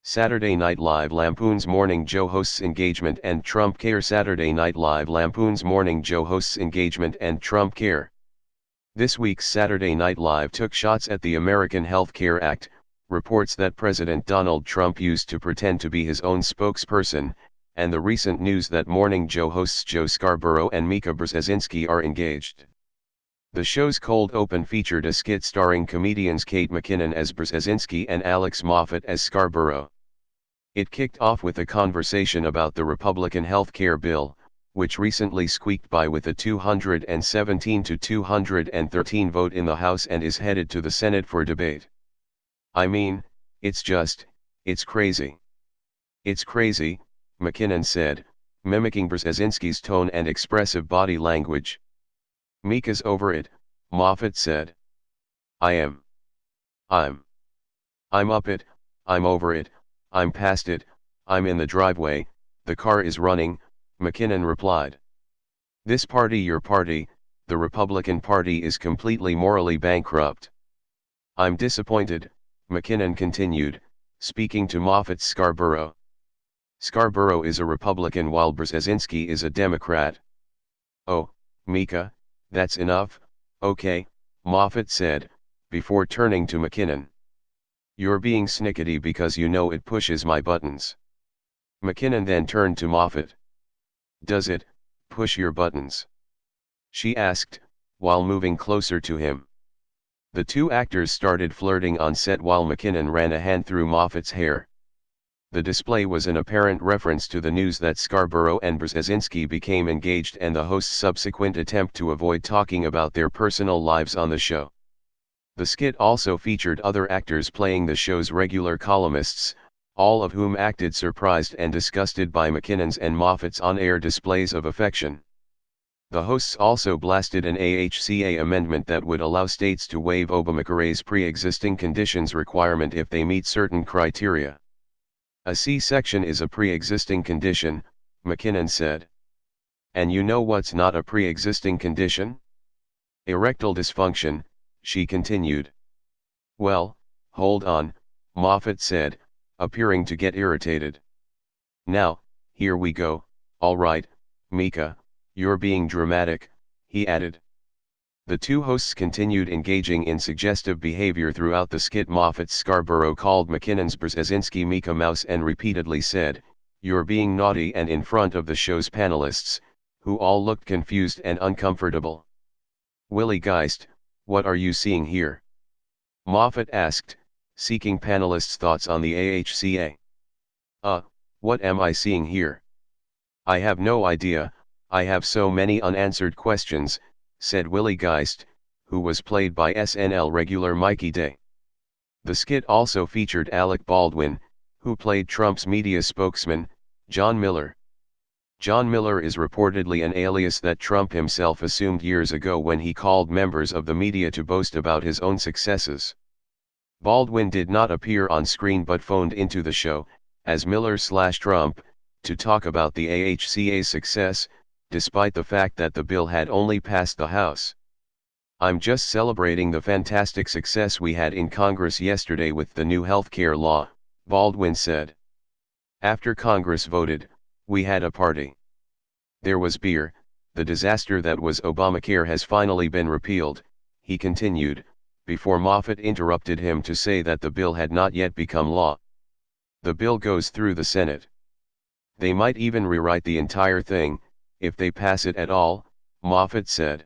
Saturday Night Live Lampoons Morning Joe hosts engagement and Trumpcare. Saturday Night Live Lampoons Morning Joe hosts engagement and Trumpcare. This week's Saturday Night Live took shots at the American Health Care Act, reports that President Donald Trump used to pretend to be his own spokesperson, and the recent news that Morning Joe hosts Joe Scarborough and Mika Brzezinski are engaged. The show's cold open featured a skit starring comedians Kate McKinnon as Brzezinski and Alex Moffat as Scarborough. It kicked off with a conversation about the Republican health care bill, which recently squeaked by with a 217 to 213 vote in the House and is headed to the Senate for debate. "I mean, it's crazy. It's crazy," McKinnon said, mimicking Brzezinski's tone and expressive body language. "Mika's over it," Moffat said. I'm up it, I'm over it, I'm past it, I'm in the driveway, the car is running," McKinnon replied. "This party, your party, the Republican Party, is completely morally bankrupt. I'm disappointed," McKinnon continued, speaking to Moffat's Scarborough. Scarborough is a Republican while Brzezinski is a Democrat. "Oh, Mika, that's enough, okay," Moffat said, before turning to McKinnon. "You're being snickety because you know it pushes my buttons." McKinnon then turned to Moffat. "Does it push your buttons?" she asked, while moving closer to him. The two actors started flirting on set while McKinnon ran a hand through Moffat's hair. The display was an apparent reference to the news that Scarborough and Brzezinski became engaged and the host's subsequent attempt to avoid talking about their personal lives on the show. The skit also featured other actors playing the show's regular columnists, all of whom acted surprised and disgusted by McKinnon's and Moffat's on-air displays of affection. The hosts also blasted an AHCA amendment that would allow states to waive Obamacare's pre-existing conditions requirement if they meet certain criteria. "A C-section is a pre-existing condition," McKinnon said. "And you know what's not a pre-existing condition? Erectile dysfunction," she continued. "Well, hold on," Moffat said, appearing to get irritated. "Now, here we go, all right, Mika, you're being dramatic," he added. The two hosts continued engaging in suggestive behavior throughout the skit. Moffat's Scarborough called McKinnon's Brzezinski Mika Mouse and repeatedly said, "You're being naughty," and in front of the show's panelists, who all looked confused and uncomfortable. "Willie Geist, what are you seeing here?" Moffat asked, seeking panelists' thoughts on the AHCA. What am I seeing here? I have no idea, I have so many unanswered questions," said Willie Geist, who was played by SNL regular Mikey Day. The skit also featured Alec Baldwin, who played Trump's media spokesman, John Miller. John Miller is reportedly an alias that Trump himself assumed years ago when he called members of the media to boast about his own successes. Baldwin did not appear on screen but phoned into the show, as Miller/Trump, to talk about the AHCA's success, despite the fact that the bill had only passed the House. "I'm just celebrating the fantastic success we had in Congress yesterday with the new health care law," Baldwin said. "After Congress voted, we had a party. There was beer, the disaster that was Obamacare has finally been repealed," he continued, before Moffat interrupted him to say that the bill had not yet become law. "The bill goes through the Senate. They might even rewrite the entire thing, if they pass it at all," Moffat said.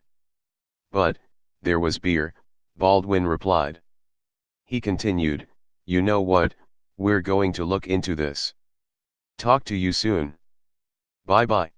"But, there was beer," Baldwin replied. He continued, "You know what, we're going to look into this. Talk to you soon. Bye-bye."